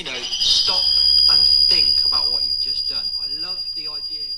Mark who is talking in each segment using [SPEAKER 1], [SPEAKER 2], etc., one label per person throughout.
[SPEAKER 1] stop and think about what you've just done. I love the idea of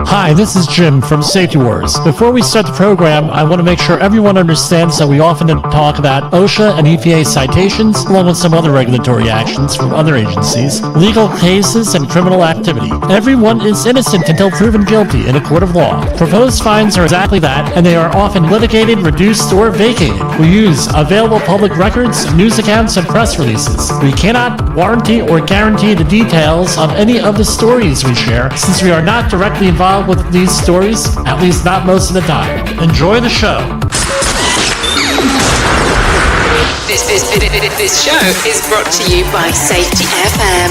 [SPEAKER 2] Hi, this is Jim from Safety Wars. Before we start the program, I want to make sure everyone understands that we often talk about OSHA and EPA citations, along with some other regulatory actions from other agencies, legal cases, and criminal activity. Everyone is innocent until proven guilty in a court of law. Proposed fines are exactly that, and they are often litigated, reduced, or vacated. We use available public records, news accounts, and press releases. We cannot warranty or guarantee the details of any of the stories we share, since we are not directly involved with these stories, at least not most of the time. Enjoy the show.
[SPEAKER 3] This show is brought to you by Safety FM.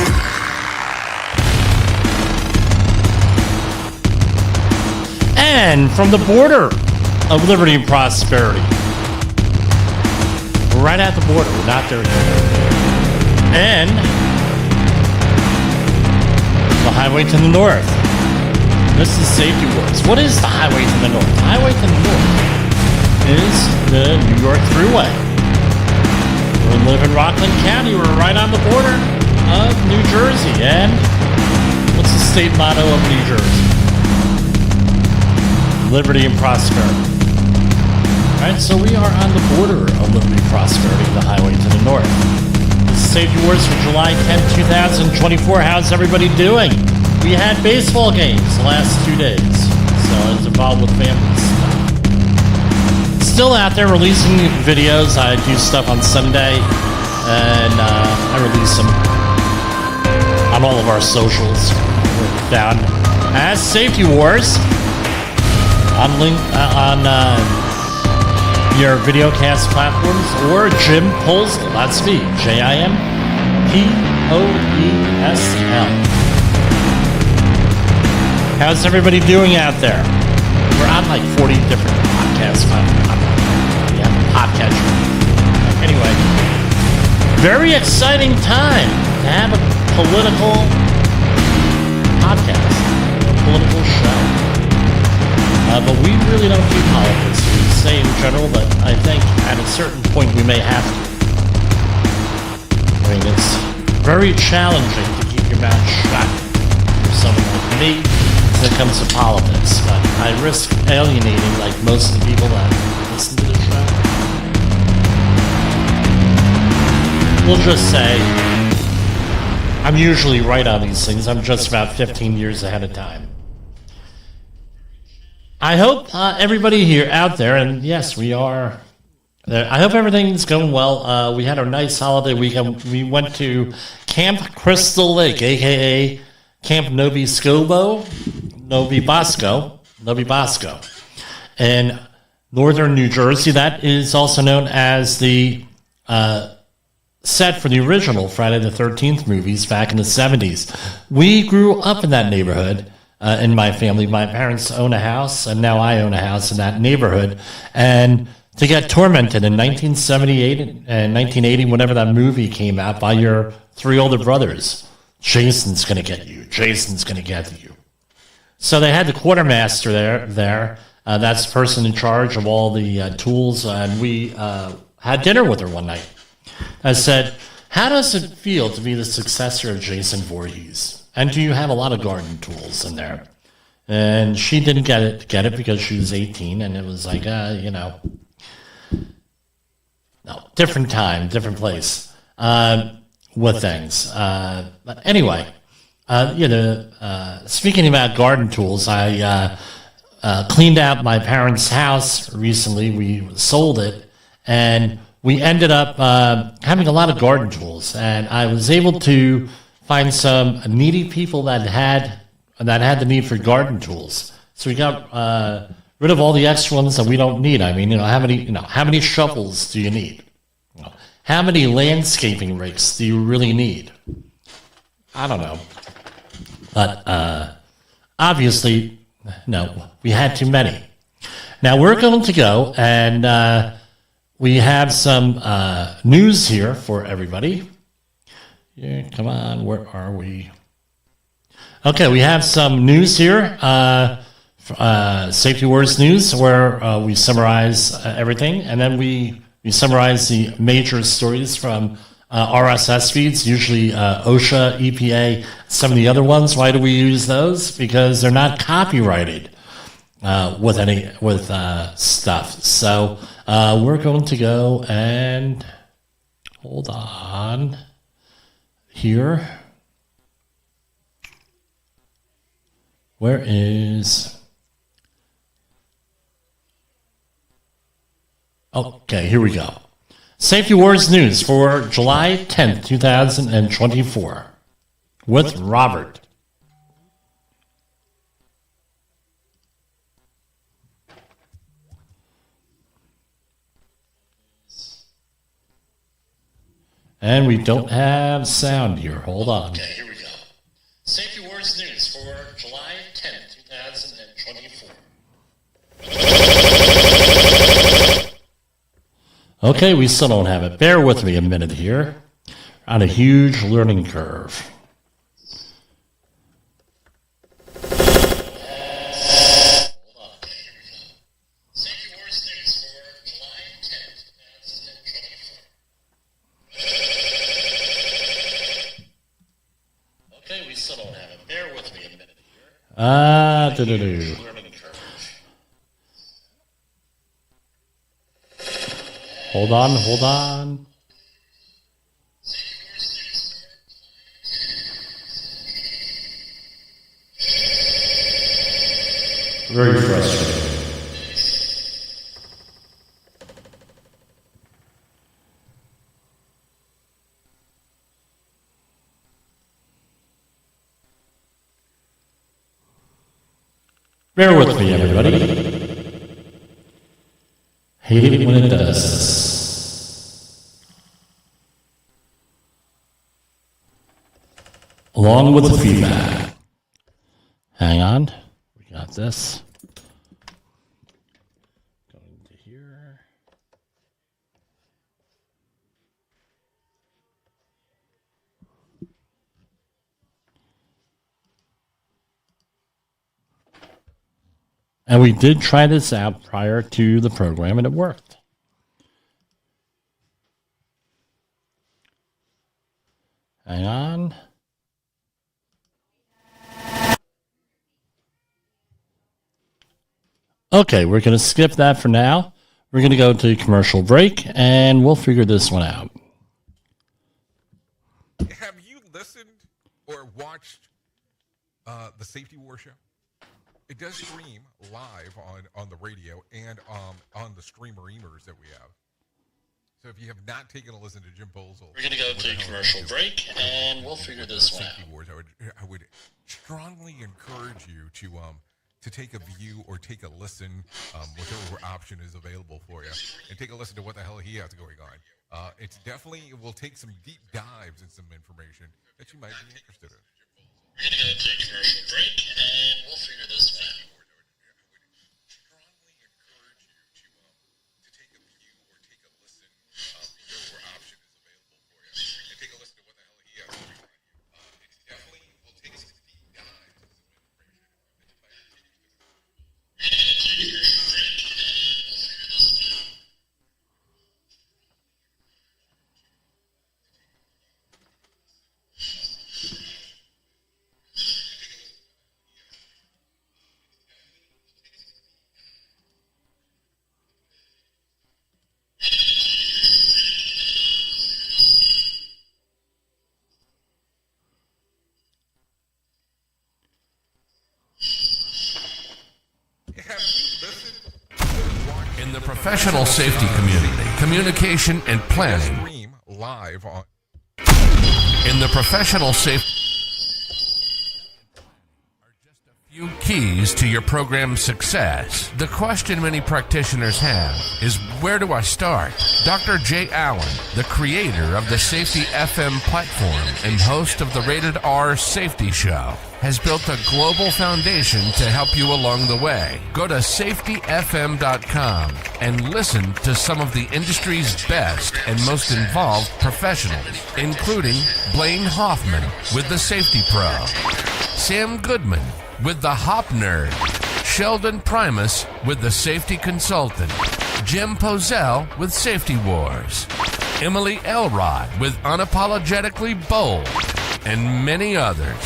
[SPEAKER 2] And from the border of liberty and prosperity, we're right at the border, we're not there yet. And the highway to the north. This is Safety Wars. What is the highway to the north? The highway to the north is the New York Thruway. We live in Rockland County. We're right on the border of New Jersey. And what's the state motto of New Jersey? Liberty and prosperity. All right, so we are on the border of liberty and prosperity, the highway to the north. This is Safety Wars for July 10, 2024. How's everybody doing? We had baseball games the last 2 days, so I was involved with family stuff. Still out there releasing videos. I do stuff on Sunday, and I release them on all of our socials. We're down as Safety Wars on your videocast platforms, or Jim Polsel. That's me, JimPoesl. How's everybody doing out there? We're on like 40 different podcasts. Yeah, podcatcher. Anyway, very exciting time to have a political podcast, a political show. But we really don't do politics. We say in general, but I think at a certain point we may have to. I mean, it's very challenging to keep your mouth shut for someone like me when it comes to politics, but I risk alienating like most of the people that listen to the show. We'll just say I'm usually right on these things. I'm just about 15 years ahead of time. I hope everybody here out there, and yes, we are. I hope everything's going well. We had a nice holiday weekend. We went to Camp Crystal Lake, a.k.a. Camp Novi Bosco, in northern New Jersey. That is also known as the set for the original Friday the 13th movies back in the 70s. We grew up in that neighborhood in my family. My parents own a house, and now I own a house in that neighborhood. And to get tormented in 1978 and 1980, whenever that movie came out, by your three older brothers, Jason's going to get you. Jason's going to get you. So they had the quartermaster there. That's the person in charge of all the tools. And we had dinner with her one night. I said, how does it feel to be the successor of Jason Voorhees? And do you have a lot of garden tools in there? And she didn't get it because she was 18. And it was like, no, different time, different place. With things. But anyway, speaking about garden tools, I cleaned out my parents' house recently. We sold it, and we ended up having a lot of garden tools, and I was able to find some needy people that had the need for garden tools. So we got rid of all the extra ones that we don't need. I mean, how many shovels do you need? How many landscaping rakes do you really need? I don't know. But obviously, no, we had too many. Now we're going to go, and we have some news here for everybody. Yeah, come on, where are we? Okay, we have some news here. Safety Words News, where we summarize everything, and then we summarize the major stories from RSS feeds, usually OSHA, EPA, some of the other ones. Why do we use those? Because they're not copyrighted with stuff. So we're going to go and hold on here. Where is... Okay, here we go. Safety Wars News for July 10th, 2024 with Robert. And we don't have sound here. Hold on. Okay, here we go. Safety Wars News for July 10th, 2024. Okay, we still don't have it. Bear with me a minute here. On a huge learning curve. Okay, we still don't have it. Bear with me a minute here. Hold on. Very frustrating. Bear with me, everybody. Hate it when it does this. Along with the feedback. Hang on. We got this. Going to here. And we did try this out prior to the program, and it worked. Hang on. Okay, we're going to skip that for now. We're going to go to commercial break, and we'll figure this one out.
[SPEAKER 4] Have you listened or watched the Safety War Show? It does stream live on the radio and on the streamer-emers that we have. So if you have not taken a listen to Jim Bolzel...
[SPEAKER 2] We're going to go to commercial break, and we'll figure this one out.
[SPEAKER 4] Wars, I would strongly encourage you to take a view or take a listen, whichever option is available for you, and take a listen to what the hell he has going on. It will take some deep dives and some information that you might be interested in.
[SPEAKER 2] We're going to go to commercial break, and we'll figure this one out.
[SPEAKER 5] the professional safety community, communication and planning.
[SPEAKER 4] Stream live on.
[SPEAKER 5] In the professional safety, few keys to your program's success. The question many practitioners have is, where do I start? Dr. Jay Allen, the creator of the Safety FM platform and host of the Rated R Safety Show, has built a global foundation to help you along the way. Go to safetyfm.com and listen to some of the industry's best and most involved professionals, including Blaine Hoffman with the Safety Pro, Sam Goodman with the Hop Nerd, Sheldon Primus with the Safety Consultant, Jim Pozell with Safety Wars, Emily Elrod with Unapologetically Bold, and many others.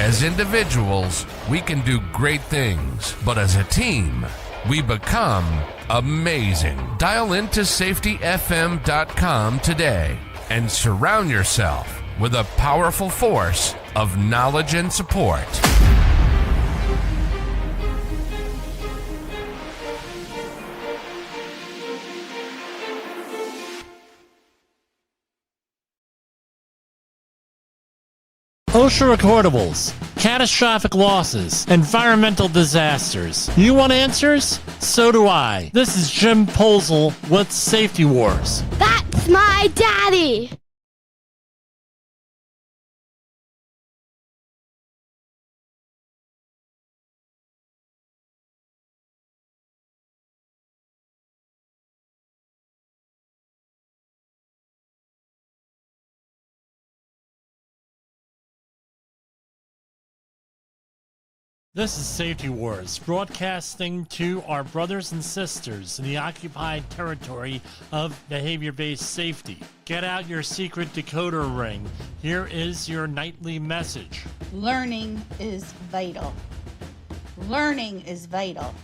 [SPEAKER 5] As individuals, we can do great things, but as a team, we become amazing. Dial into safetyfm.com today and surround yourself with a powerful force of knowledge and support.
[SPEAKER 2] OSHA recordables, catastrophic losses, environmental disasters. You want answers? So do I. This is Jim Posel with Safety Wars.
[SPEAKER 6] That's my daddy!
[SPEAKER 2] This is Safety Wars, broadcasting to our brothers and sisters in the occupied territory of behavior-based safety. Get out your secret decoder ring. Here is your nightly message.
[SPEAKER 7] Learning is vital. Learning is vital.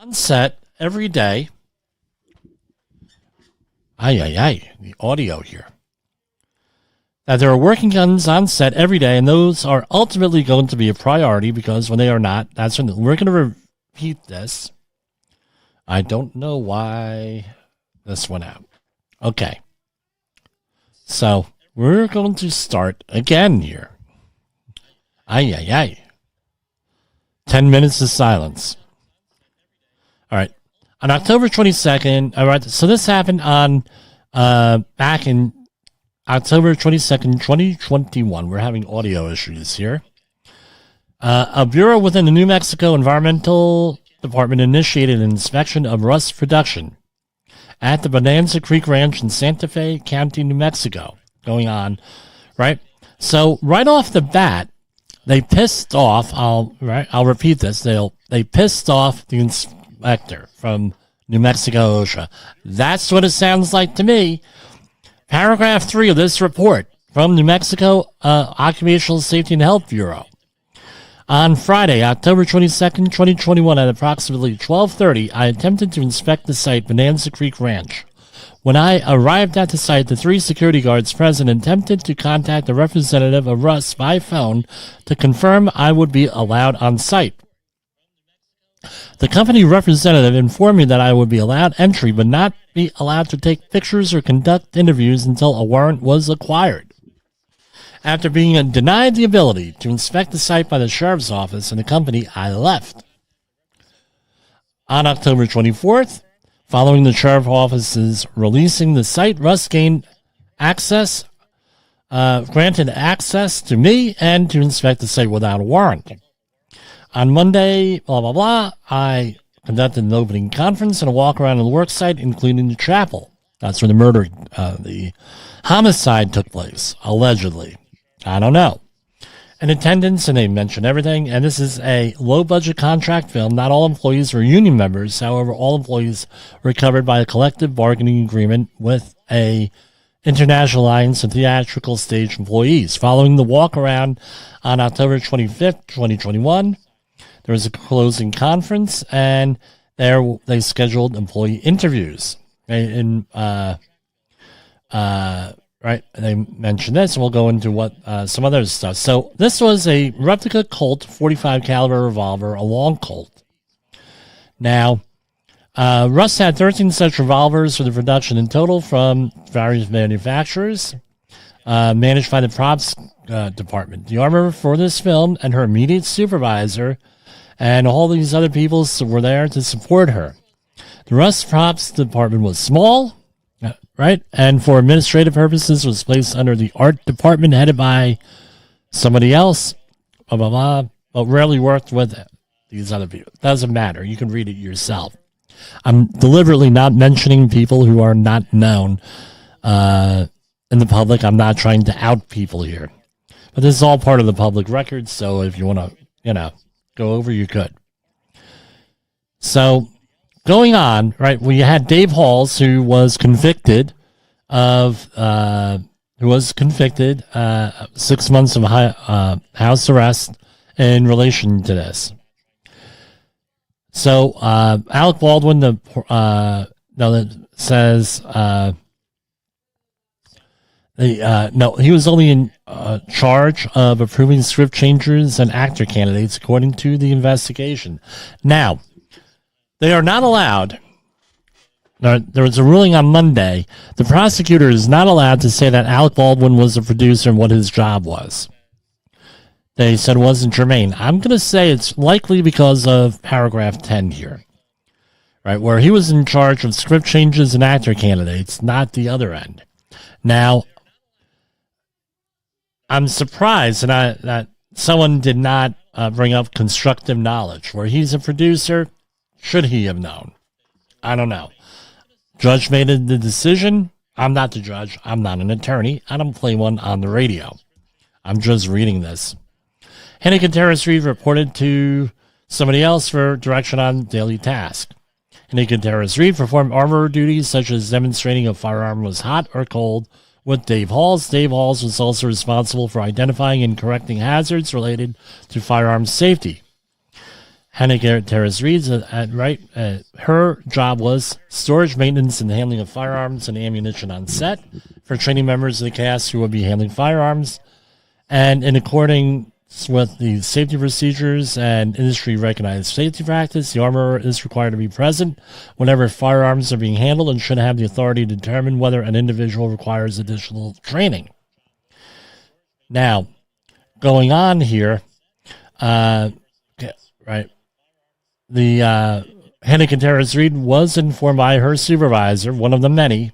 [SPEAKER 2] on set every day. The audio here. That there are working guns on set every day, and those are ultimately going to be a priority because when they are not, that's when we're going to repeat this. I don't know why this went out. Okay. So we're going to start again here. 10 minutes of silence. All right. On October 22nd, all right, so this happened on back in October 22nd, 2021. We're having audio issues here. A bureau within the New Mexico Environmental Department initiated an inspection of rust production at the Bonanza Creek Ranch in Santa Fe County, New Mexico. Going on, right? So right off the bat, they pissed off. I'll repeat this. They pissed off the inspector from New Mexico OSHA. That's what it sounds like to me. Paragraph 3 of this report from New Mexico Occupational Safety and Health Bureau. On Friday, October 22nd, 2021, at approximately 12:30, I attempted to inspect the site, Bonanza Creek Ranch. When I arrived at the site, the 3 security guards present attempted to contact a representative of Russ by phone to confirm I would be allowed on site. The company representative informed me that I would be allowed entry but not be allowed to take pictures or conduct interviews until a warrant was acquired. After being denied the ability to inspect the site by the sheriff's office and the company, I left. On October 24th, following the sheriff's office's releasing the site, Russ gained access, granted access to me and to inspect the site without a warrant. On Monday, I conducted an opening conference and a walk around the work site, including the chapel. That's where the homicide took place, allegedly. I don't know. In attendance, and they mentioned everything, and this is a low-budget contract film. Not all employees were union members. However, all employees were covered by a collective bargaining agreement with a International Alliance of Theatrical Stage Employees. Following the walk-around on October 25th, 2021, there was a closing conference, and there they scheduled employee interviews. Right, they mentioned this, and we'll go into what some other stuff. So this was a replica Colt 45 caliber revolver, a long Colt. Now, Russ had 13 such revolvers for the production in total from various manufacturers, managed by the props department. The armor for this film and her immediate supervisor and all these other people were there to support her. The Russ props department was small, right, and for administrative purposes was placed under the art department headed by somebody else, but rarely worked with these other people. Doesn't matter. You can read it yourself. I'm deliberately not mentioning people who are not known in the public. I'm not trying to out people here. But this is all part of the public record, so if you want to, go over, you could. So, going on, right, we had Dave Halls, who was convicted of 6 months of house arrest in relation to this. So, Alec Baldwin, he was only in charge of approving script changes and actor candidates, according to the investigation. Now, they are not allowed. There was a ruling on Monday. The prosecutor is not allowed to say that Alec Baldwin was a producer and what his job was. They said it wasn't germane. I'm going to say it's likely because of paragraph 10 here, right, where he was in charge of script changes and actor candidates, not the other end. Now, I'm surprised that someone did not bring up constructive knowledge, where he's a producer. Should he have known? I don't know. Judge made the decision. I'm not the judge. I'm not an attorney. I don't play one on the radio. I'm just reading this. Hennick and Terrace Reed reported to somebody else for direction on daily task. Hennick and Terrace Reed performed armor duties such as demonstrating a firearm was hot or cold with Dave Halls. Dave Halls was also responsible for identifying and correcting hazards related to firearm safety. Hannah Terrace Reed's her job was storage, maintenance, and handling of firearms and ammunition on set for training members of the cast who would be handling firearms. And in accordance with the safety procedures and industry-recognized safety practice, the armorer is required to be present whenever firearms are being handled and should have the authority to determine whether an individual requires additional training. Now, going on here, the Hannah Terrace Reed was informed by her supervisor, one of the many,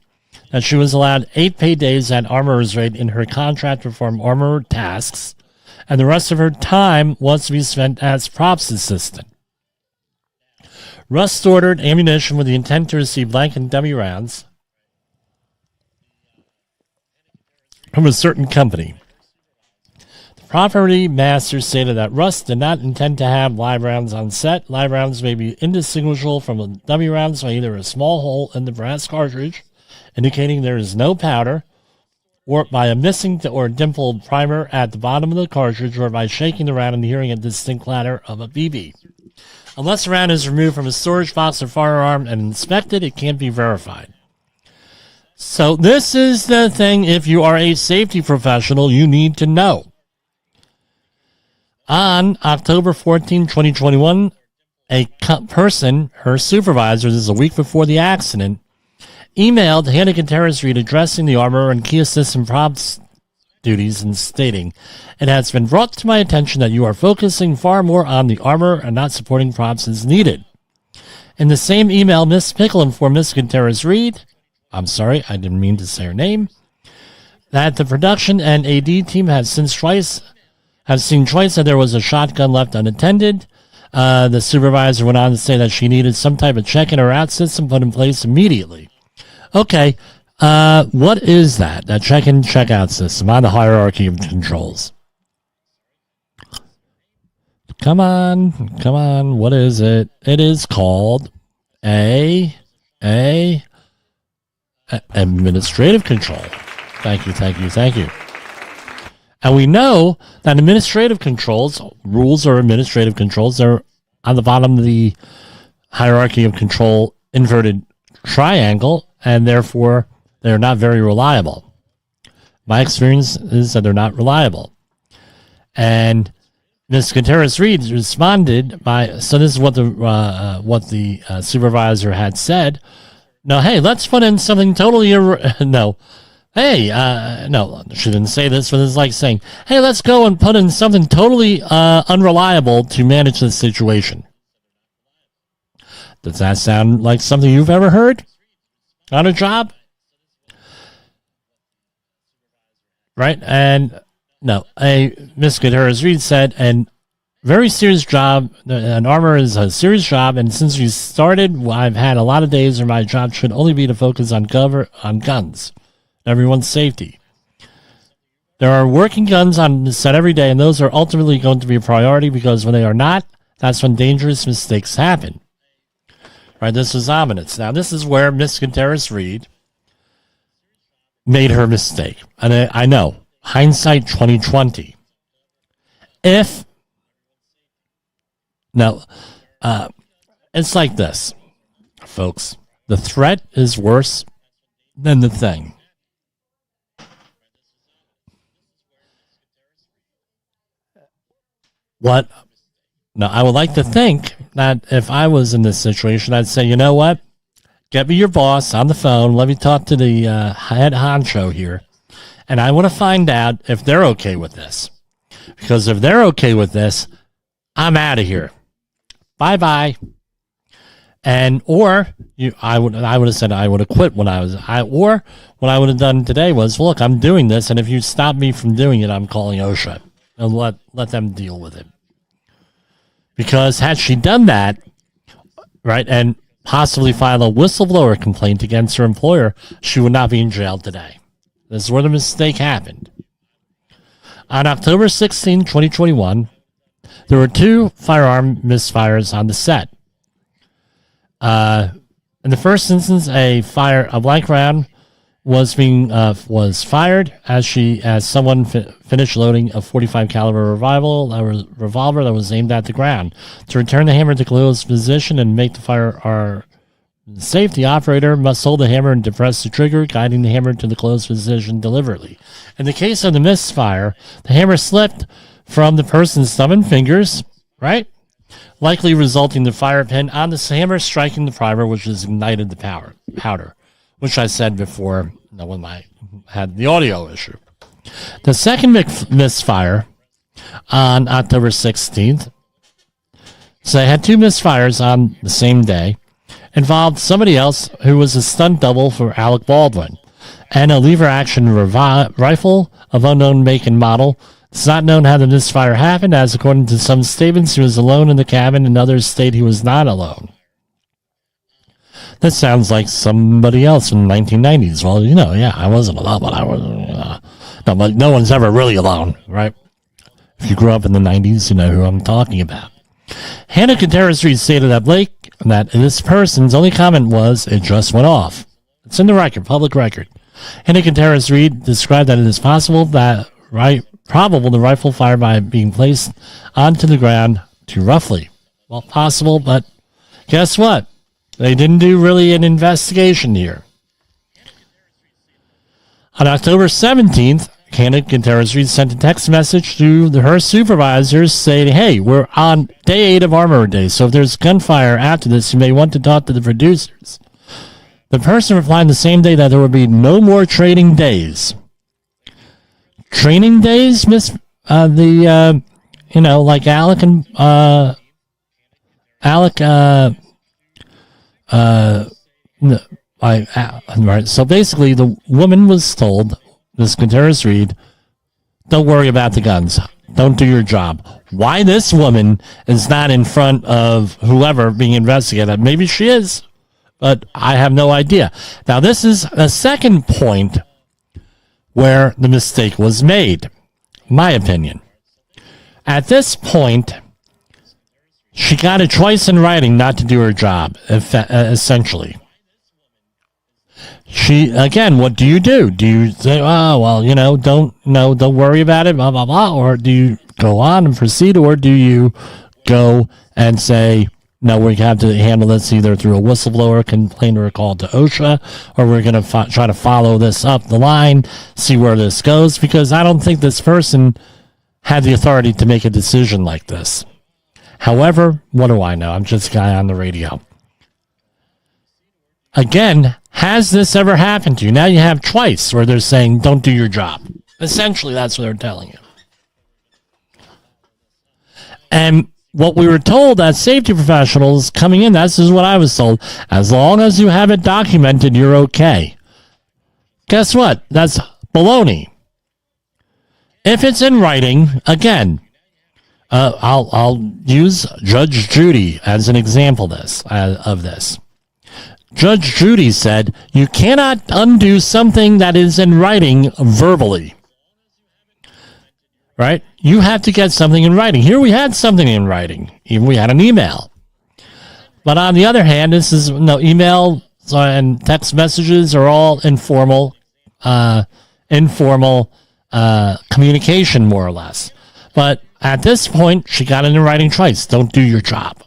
[SPEAKER 2] that she was allowed 8 paid days at armorer's rate in her contract to perform armorer tasks, and the rest of her time was to be spent as props assistant. Rust ordered ammunition with the intent to receive blank and dummy rounds from a certain company. The property master stated that Rust did not intend to have live rounds on set. Live rounds may be indistinguishable from dummy rounds by either a small hole in the brass cartridge, indicating there is no powder, or by a missing or dimpled primer at the bottom of the cartridge, or by shaking the round and hearing a distinct clatter of a BB. Unless the round is removed from a storage box or firearm and inspected, it can't be verified. So this is the thing, if you are a safety professional, you need to know. On October 14, 2021, a person, her supervisor, this is a week before the accident, emailed Hannah Terrace Reed addressing the armorer and key assistant props duties and stating, "It has been brought to my attention that you are focusing far more on the armor and not supporting props as needed." In the same email, Miss Pickle informed Miss Terrace Reed, I'm sorry, I didn't mean to say her name, that the production and AD team have seen twice that there was a shotgun left unattended. The supervisor went on to say that she needed some type of check-in or out system put in place immediately. Okay, what is that? That check-in, check-out system on the hierarchy of controls. Come on, what is it? It is called administrative control. Thank you. And we know that administrative controls, rules or administrative controls, are on the bottom of the hierarchy of control inverted triangle, and therefore they're not very reliable. My experience is that they're not reliable. And Ms. Terrace Reed responded by, so this is what the supervisor had said. No, hey, let's put in something totally, no, she didn't say this, but it's like saying, hey, let's go and put in something totally unreliable to manage this situation. Does that sound like something you've ever heard on a job? Right? And no, Miss Terrace Reed said, and very serious job. An armor is a serious job, and since we started, I've had a lot of days where my job should only be to focus on guns, everyone's safety. There are working guns on the set every day, and those are ultimately going to be a priority, because when they are not, that's when dangerous mistakes happen. Right? This is ominous. Now, this is where Miss Terrace Reed made her mistake, and I know, hindsight 2020. It's like this, folks. The threat is worse than the thing. What? Now, I would like to think that if I was in this situation, I'd say, you know what? Get me your boss on the phone. Let me talk to the head honcho here. And I want to find out if they're okay with this. Because if they're okay with this, I'm out of here. Bye-bye. And I would have said I would have quit when or what I would have done today was, look, I'm doing this, and if you stop me from doing it, I'm calling OSHA. And let them deal with it. Because had she done that, right, and possibly filed a whistleblower complaint against her employer, she would not be in jail today. This is where the mistake happened. On October 16, 2021, there were 2 firearm misfires on the set. In the first instance, a blank round was fired as someone finished loading a 45 caliber revolver that was aimed at the ground. To return the hammer to closed position and make the firearm safe, the operator must hold the hammer and depress the trigger, guiding the hammer to the closed position deliberately. In the case of the misfire, the hammer slipped from the person's thumb and fingers, right? Likely resulting in the fire pin on the hammer striking the primer, which has ignited the powder, which I said before when I had the audio issue. The second misfire on October 16th, so they had two misfires on the same day, involved somebody else who was a stunt double for Alec Baldwin, and a lever-action rifle of unknown make and model. It's not known how the misfire happened, as according to some statements, he was alone in the cabin, and others state he was not alone. That sounds like somebody else in the 1990s. Well, yeah, I wasn't alone, but I was. But no one's ever really alone, right? If you grew up in the 90s, you know who I'm talking about. Hannah Contreras-Reed stated that this person's only comment was, "It just went off." It's in the record, public record. Hannah Contreras-Reed described that it is probable the rifle fired by being placed onto the ground too roughly. Well, possible, but guess what? They didn't do really an investigation here. On October 17th, Hannah Contreras-Reed sent a text message to her supervisors saying, "Hey, we're on day 8 of Armor Day, so if there's gunfire after this, you may want to talk to the producers." The person replied the same day that there would be no more trading days. Training days, Miss? Like Alec and right. So basically, the woman was told, Miss Contreras-Reed, "Don't worry about the guns. Don't do your job." Why this woman is not in front of whoever being investigated? Maybe she is, but I have no idea. Now, this is a second point where the mistake was made, my opinion. At this point, she got it twice in writing not to do her job, essentially. What do you do? Do you say, "Oh, well, don't worry about it, blah, blah, blah," or do you go on and proceed, or do you go and say, "No, we have to handle this either through a whistleblower complaint or a call to OSHA, or we're going to try to follow this up the line, see where this goes," because I don't think this person had the authority to make a decision like this. However, what do I know? I'm just a guy on the radio. Again, has this ever happened to you? Now you have twice where they're saying, "Don't do your job." Essentially, that's what they're telling you. And what we were told as safety professionals coming in, this is what I was told: as long as you have it documented, you're okay. Guess what? That's baloney. If it's in writing, again, I'll use Judge Judy as an example of this. Judge Judy said, "You cannot undo something that is in writing verbally." Right? You have to get something in writing. Here we had something in writing. Even we had an email. But on the other hand, this is email and text messages are all informal communication, more or less. But at this point, she got it in writing twice. Don't do your job.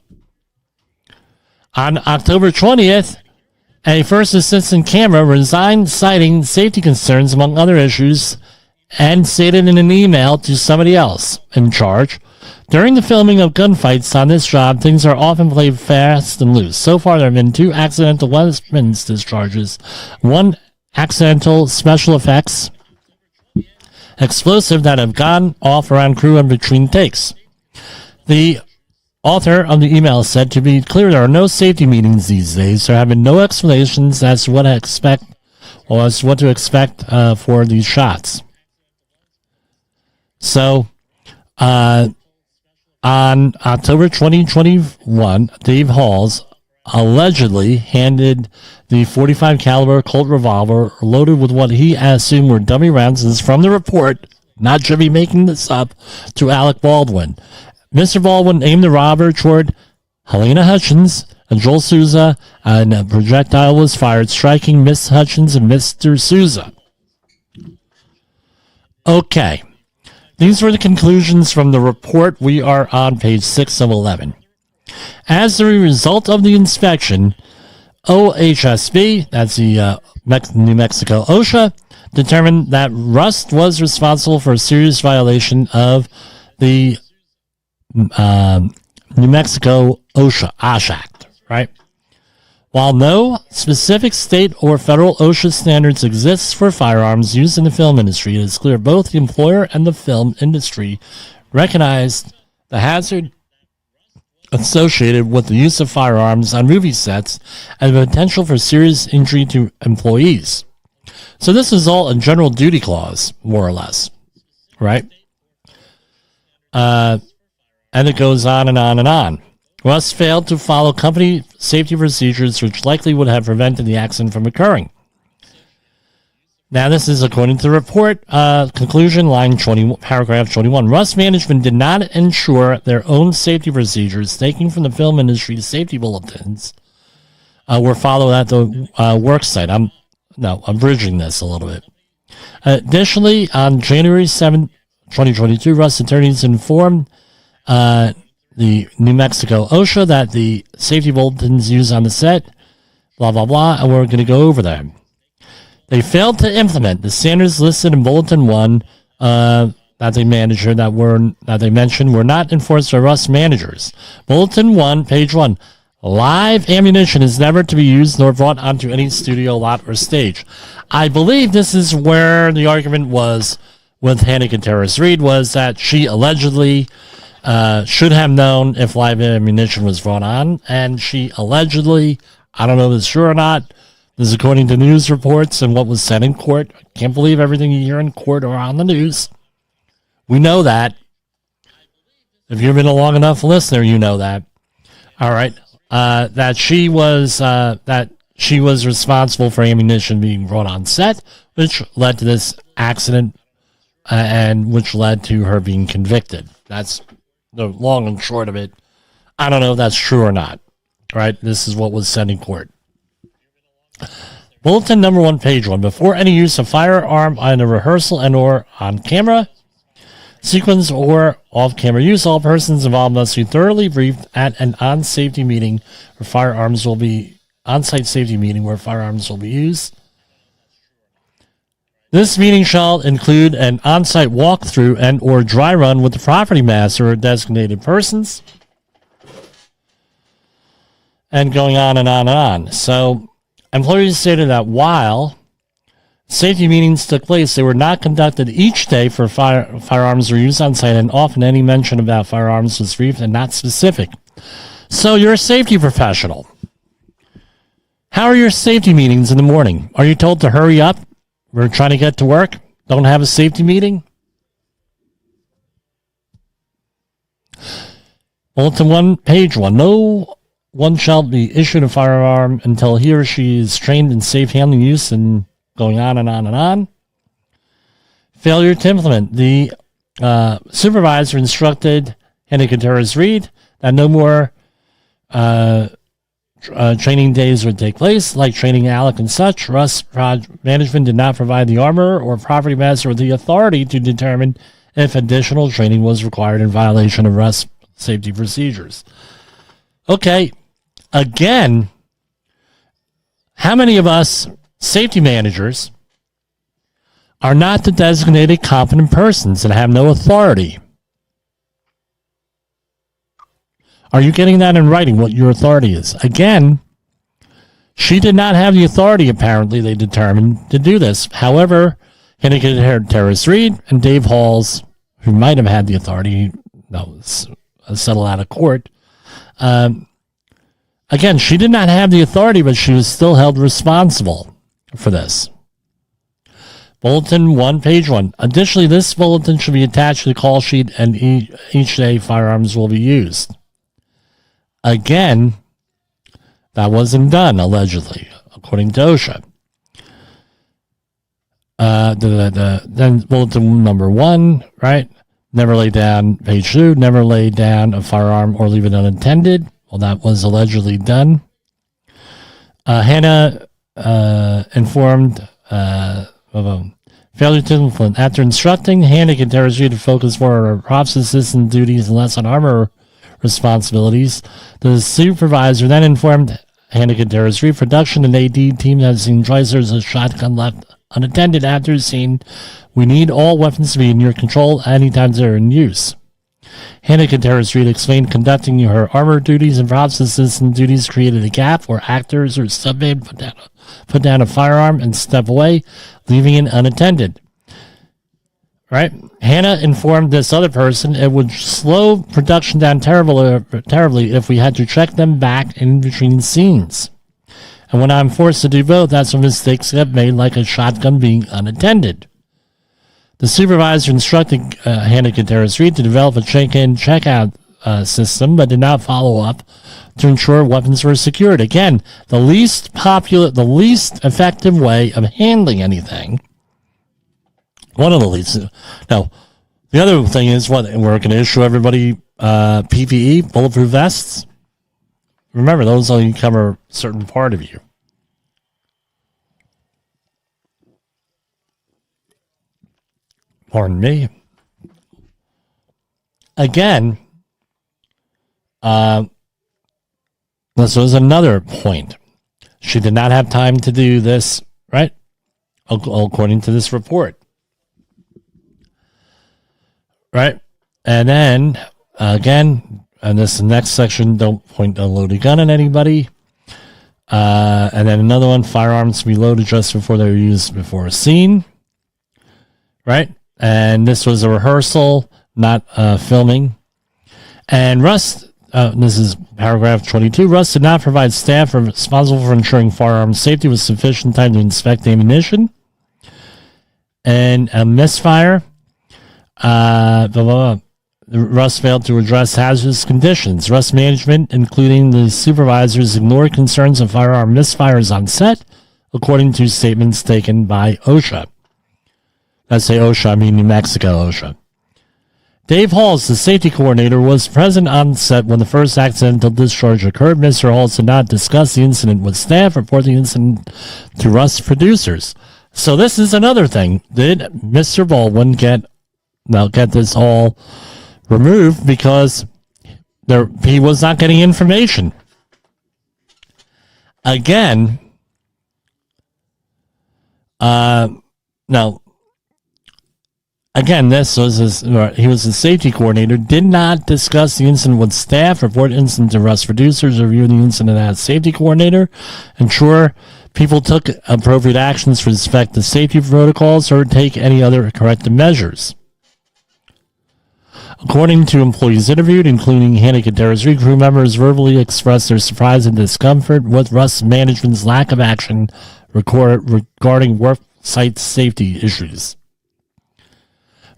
[SPEAKER 2] On October 20th, a first assistant camera resigned, citing safety concerns among other issues, and stated in an email to somebody else in charge, "During the filming of gunfights on this job, things are often played fast and loose. So far, there have been 2 accidental weapons discharges, 1 accidental special effects explosive that have gone off around crew in between takes." The author of the email said, "To be clear, there are no safety meetings these days. There have been no explanations as to what to expect for these shots." So, on October 2021, Dave Halls allegedly handed the 45 caliber Colt revolver loaded with what he assumed were dummy rounds. This is from the report, not Jimmy making this up, to Alec Baldwin. Mr. Baldwin aimed the revolver toward Helena Hutchins, Joel Souza, and a projectile was fired, striking Miss Hutchins and Mr. Souza. Okay. These were the conclusions from the report. We are on page 6 of 11. As a result of the inspection, OHSB, that's the New Mexico OSHA, determined that Rust was responsible for a serious violation of the New Mexico OSHA Act, right? While no specific state or federal OSHA standards exist for firearms used in the film industry, it is clear both the employer and the film industry recognized the hazard associated with the use of firearms on movie sets and the potential for serious injury to employees. So this is all a general duty clause, more or less, right? And it goes on and on and on. Rust failed to follow company safety procedures, which likely would have prevented the accident from occurring. Now, this is according to the report. Conclusion, line 20, paragraph 21. Rust management did not ensure their own safety procedures, taking from the film industry safety bulletins, were followed at the work site. I'm bridging this a little bit. Additionally, on January 7, 2022, Rust attorneys informed the New Mexico OSHA that the safety bulletins used on the set, blah, blah, blah, and we're going to go over them. They failed to implement the standards listed in Bulletin 1 that they mentioned were not enforced by Rust managers. Bulletin 1, page 1. Live ammunition is never to be used nor brought onto any studio lot or stage. I believe this is where the argument was with Hannah Gutierrez-Reed, was that she allegedly should have known if live ammunition was brought on, and she allegedly, I don't know if it's true or not, this is according to news reports and what was said in court. I can't believe everything you hear in court or on the news. We know that. If you've been a long enough listener, you know that. All right. That she was responsible for ammunition being brought on set, which led to this accident and which led to her being convicted. That's the long and short of it. I don't know if that's true or not. Right? This is what was said in court. Bulletin number 1, page 1. Before any use of firearm on a rehearsal and or on camera sequence or off-camera use, all persons involved must be thoroughly briefed at an on-site safety meeting where firearms will be used. This meeting shall include an on-site walkthrough and or dry run with the property master or designated persons. And going on and on and on. So, employees stated that while safety meetings took place, they were not conducted each day for firearms were used on site, and often any mention about firearms was brief and not specific. So, you're a safety professional. How are your safety meetings in the morning? Are you told to hurry up? We're trying to get to work. Don't have a safety meeting. Bulletin 1, page 1. No one shall be issued a firearm until he or she is trained in safe handling use, and going on and on and on. Failure to implement. The supervisor instructed Hannah Gutierrez-Reed that no more training days would take place, like training Alec and such. Rust management did not provide the armorer or property master with the authority to determine if additional training was required in violation of Rust safety procedures. Okay, again, how many of us safety managers are not the designated competent persons and have no authority? Are you getting that in writing, what your authority is? Again, she did not have the authority, apparently, they determined, to do this. However, Hannah Gutierrez-Reed and Dave Halls, who might have had the authority, settle out of court. Again, she did not have the authority, but she was still held responsible for this. Bulletin 1, page 1. Additionally, this bulletin should be attached to the call sheet, and each day firearms will be used. Again, that wasn't done, allegedly, according to OSHA. Then bulletin number 1, right? Never lay down, page 2, never lay down a firearm or leave it unattended. Well, that was allegedly done. Hannah informed of a failure to implement. After instructing Hannah Gutierrez to focus more on her ops assistant duties and less on armor responsibilities, the supervisor then informed Hannah Gutierrez production and AD team has seen twice there's a shotgun left unattended after the scene. We need all weapons to be in your control anytime they're in use. Hannah Gutierrez explained conducting her armor duties and props assistant duties created a gap where actors or submade put down a firearm and step away, leaving it unattended. Right? Hannah informed this other person it would slow production down terribly if we had to check them back in between scenes. And when I'm forced to do both, that's when mistakes get made, like a shotgun being unattended. The supervisor instructed Hannah Gutierrez to develop a check-in, check-out system, but did not follow up to ensure weapons were secured. Again, the least effective way of handling anything. One of the least. Now, the other thing is what we're going to issue everybody PPE, bulletproof vests. Remember, those only cover a certain part of you. Pardon me. Again, this was another point. She did not have time to do this, right? According to this report. Right? And then, again, and this next section, don't point a loaded gun at anybody. And then another one, firearms to be loaded just before they're used before a scene. Right? And this was a rehearsal, not filming. And Russ, this is paragraph 22, Russ did not provide staff responsible for ensuring firearm safety with sufficient time to inspect ammunition. And a misfire. Russ failed to address hazardous conditions. Russ management, including the supervisors, ignored concerns of firearm misfires on set, according to statements taken by OSHA. I say OSHA, I mean New Mexico OSHA. Dave Halls, the safety coordinator, was present on set when the first accidental discharge occurred. Mr. Halls did not discuss the incident with staff, report the incident to Russ producers. So this is another thing. Did Mr. Baldwin get this all removed because he was not getting information? Again, this was he was the safety coordinator, did not discuss the incident with staff, report incident to Russ producers, review the incident as safety coordinator, ensure people took appropriate actions to respect the safety protocols, or take any other corrective measures. According to employees interviewed, including Hannah Gutierrez, crew members verbally expressed their surprise and discomfort with Russ management's lack of action regarding work site safety issues.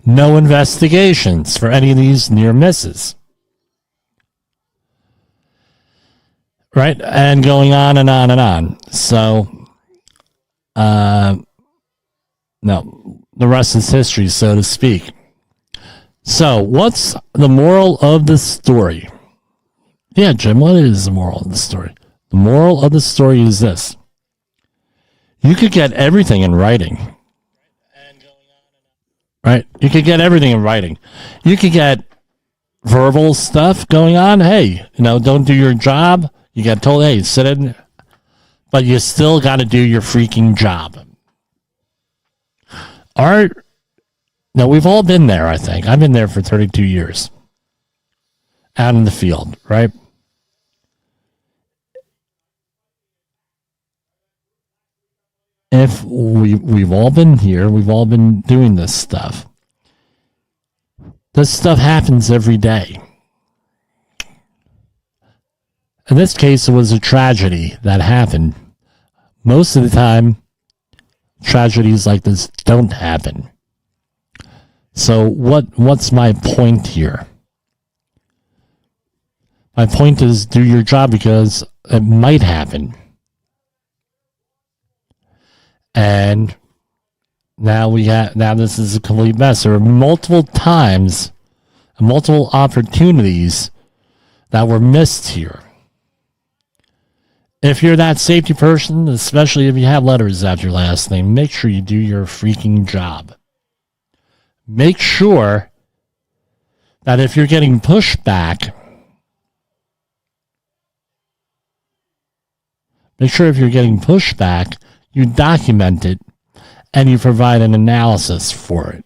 [SPEAKER 2] No investigations for any of these near misses. Right? And going on and on and on. So, no, the rest is history, so to speak. So, what's the moral of the story? Yeah, Jim, what is the moral of the story? The moral of the story is this. You could get everything in writing. Right? You could get everything in writing. You could get verbal stuff going on. Hey, don't do your job. You get told, hey, sit in. But you still got to do your freaking job. Now, we've all been there, I think. I've been there for 32 years. Out in the field, right? If we've all been here, we've all been doing this stuff. This stuff happens every day. In this case, it was a tragedy that happened. Most of the time, tragedies like this don't happen. So what's my point here? My point is do your job because it might happen. And now this is a complete mess. There are multiple times, multiple opportunities that were missed here. if you're that safety person, especially if you have letters after your last name, make sure you do your freaking job. Make sure that if you're getting pushback, you document it and you provide an analysis for it.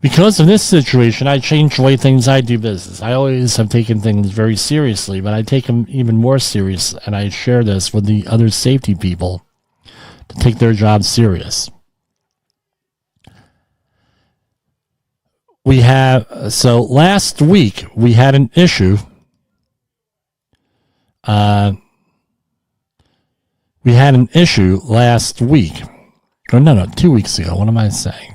[SPEAKER 2] Because of this situation, I changed the way I do business. I always have taken things very seriously, but I take them even more serious, and I share this with the other safety people to take their job serious. Last week we had an issue. We had an issue last week. Or no, 2 weeks ago. What am I saying?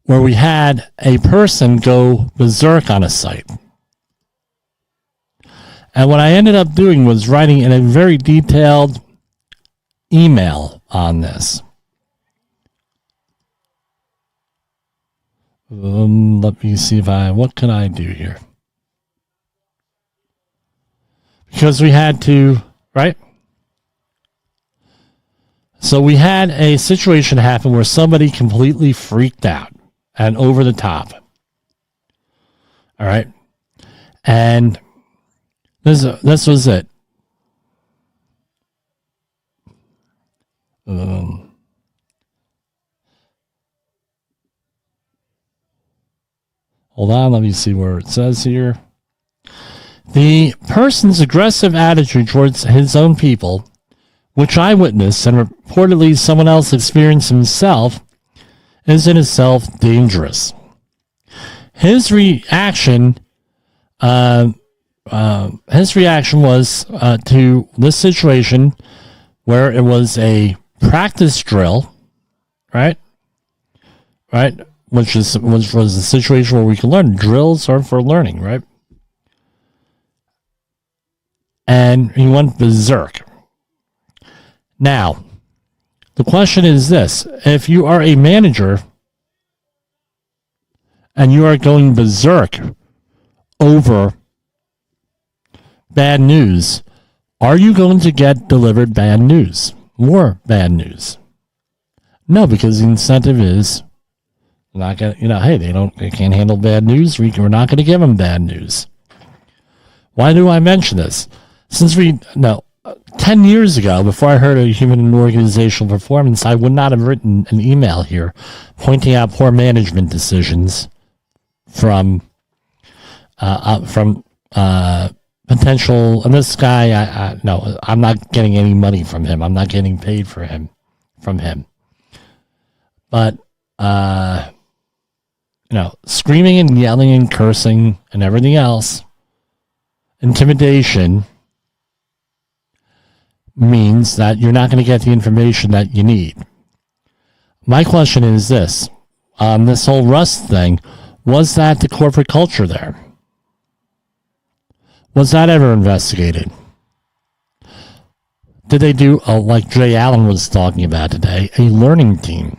[SPEAKER 2] Where we had a person go berserk on a site. And what I ended up doing was writing in a very detailed email on this. Let me see what can I do here? Because we had to, right? So we had a situation happen where somebody completely freaked out and over the top. All right. And this was it. Hold on, let me see where it says here. The person's aggressive attitude towards his own people, which I witnessed and reportedly someone else experienced himself, is in itself dangerous. His reaction was to this situation where it was a practice drill, right? Which was a situation where we can learn. Drills are for learning, right? And he went berserk. Now, the question is this. If you are a manager and you are going berserk over bad news, are you going to get delivered bad news? More bad news? No, because the incentive is not going to, hey, they can't handle bad news. We're not going to give them bad news. Why do I mention this? 10 years ago, before I heard of human and organizational performance, I would not have written an email here pointing out poor management decisions from potential. And this guy, no, I'm not getting any money from him. I'm not getting paid from him. But screaming and yelling and cursing and everything else, intimidation, means that you're not going to get the information that you need. My question is this. This whole Rust thing, was that the corporate culture there? Was that ever investigated? Did they do, like Jay Allen was talking about today, a learning team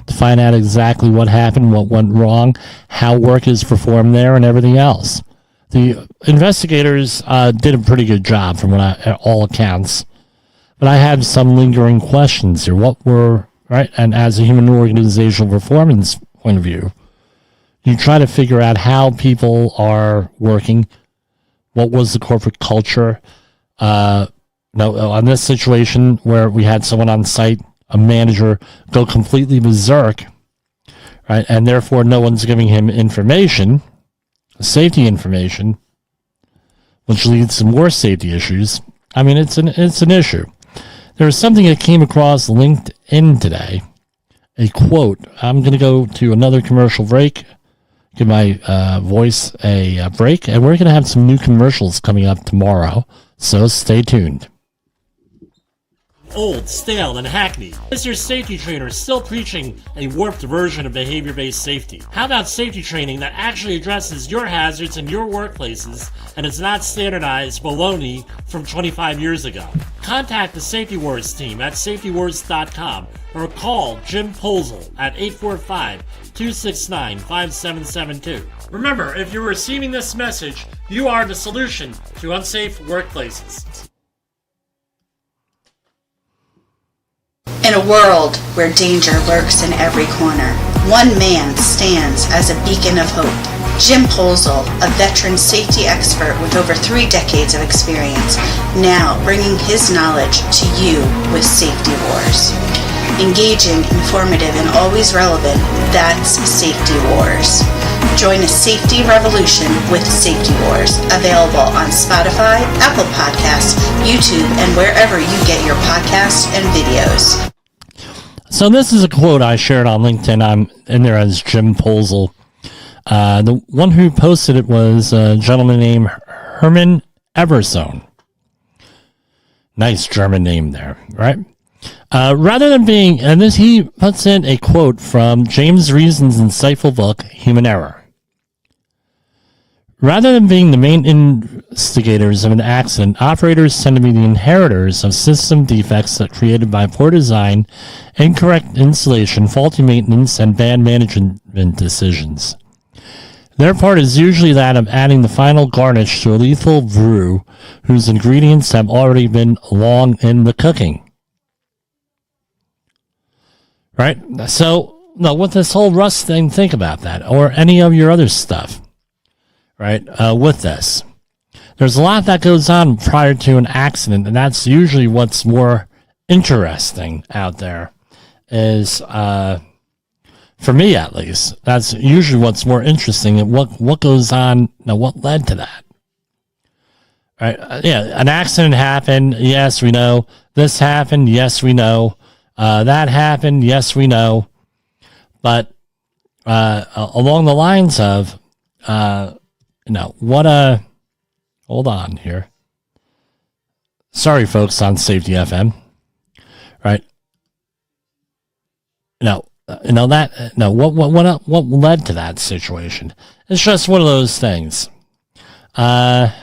[SPEAKER 2] to find out exactly what happened, what went wrong, how work is performed there, and everything else? The investigators did a pretty good job from all accounts, but I had some lingering questions here. What were, right? And as a human organizational performance point of view, you try to figure out how people are working. What was the corporate culture? On this situation where we had someone on site, a manager, go completely berserk, right? And therefore no one's giving him information, safety information, which leads to more safety issues. I mean, it's an issue. There was something that came across LinkedIn today, a quote. I'm going to go to another commercial break, give my voice a break, and we're going to have some new commercials coming up tomorrow, so stay tuned. old, stale, and hackneyed? Is your safety trainer still preaching a warped version of behavior-based safety? How about safety training that actually addresses your hazards in your workplaces and is not standardized baloney from 25 years ago? Contact the Safety Wars team at safetywars.com or call Jim Posel at 845-269-5772. Remember, if you're receiving this message, you are the solution to unsafe workplaces.
[SPEAKER 7] In a world where danger lurks in every corner, one man stands as a beacon of hope. Jim Posel, a veteran safety expert with over 3 decades of experience, now bringing his knowledge to you with Safety Wars. Engaging, informative, and always relevant, that's Safety Wars. Join a safety revolution with Safety Wars, available on Spotify, Apple Podcasts, YouTube, and wherever you get your podcasts and videos.
[SPEAKER 2] So this is a quote I shared on LinkedIn. I'm in there as Jim Posel. The one who posted it was a gentleman named Herman Eversone. Nice German name there, right? Rather than being, and this, he puts in a quote from James Reason's insightful book, Human Error. Rather than being the main instigators of an accident, operators tend to be the inheritors of system defects that created by poor design, incorrect installation, faulty maintenance, and bad management decisions. Their part is usually that of adding the final garnish to a lethal brew whose ingredients have already been long in the cooking. Right? So, no, with this whole rust thing, think about that, or any of your other stuff. Right, with this. There's a lot that goes on prior to an accident, and that's usually what's more interesting out there is, for me at least, that's usually what's more interesting and what goes on, what led to that. Right, an accident happened, yes, we know. This happened, yes, we know. That happened, yes, we know. But along the lines of, hold on here. Sorry, folks on Safety FM. Right? What led to that situation? It's just one of those things. What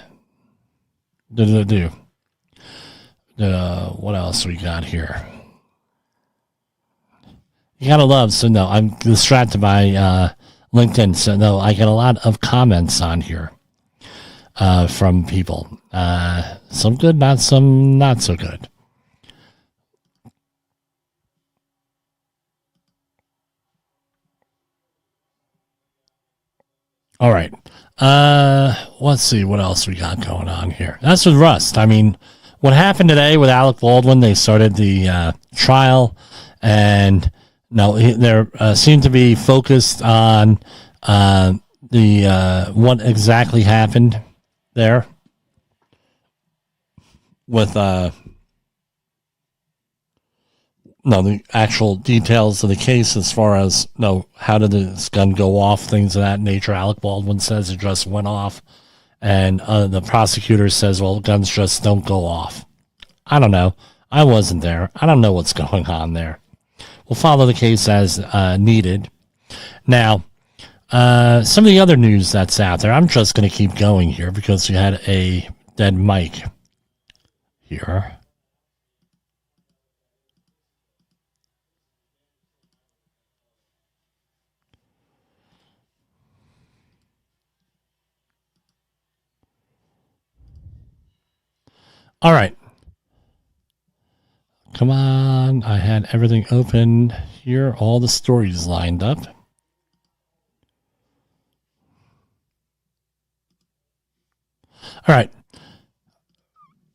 [SPEAKER 2] else we got here? You gotta love, so no, I'm distracted by, LinkedIn, so no, I get a lot of comments on here from people. Some good, not so good. All right. Let's see what else we got going on here. That's with Rust. I mean, what happened today with Alec Baldwin, they started the trial, and there seemed to be focused on what exactly happened there with the actual details of the case as far as how did this gun go off, things of that nature. Alec Baldwin says it just went off, and the prosecutor says, well, guns just don't go off. I don't know. I wasn't there. I don't know what's going on there. We'll follow the case as needed. Now, some of the other news that's out there, I'm just going to keep going here because we had a dead mic here. All right. Come on, I had everything open here, all the stories lined up. All right.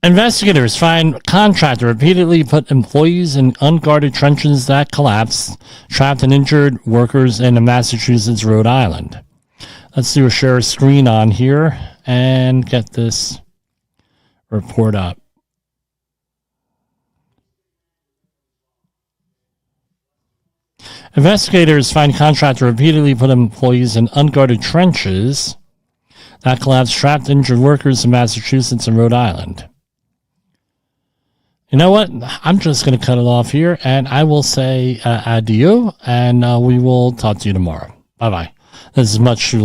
[SPEAKER 2] Investigators find contractor repeatedly put employees in unguarded trenches that collapsed, trapped and injured workers in Massachusetts, Rhode Island. Let's do a share screen on here and get this report up. Investigators find contractor repeatedly put employees in unguarded trenches that collapsed, trapped injured workers in Massachusetts and Rhode Island. You know what? I'm just going to cut it off here, and I will say adieu, and we will talk to you tomorrow. Bye-bye. This is much too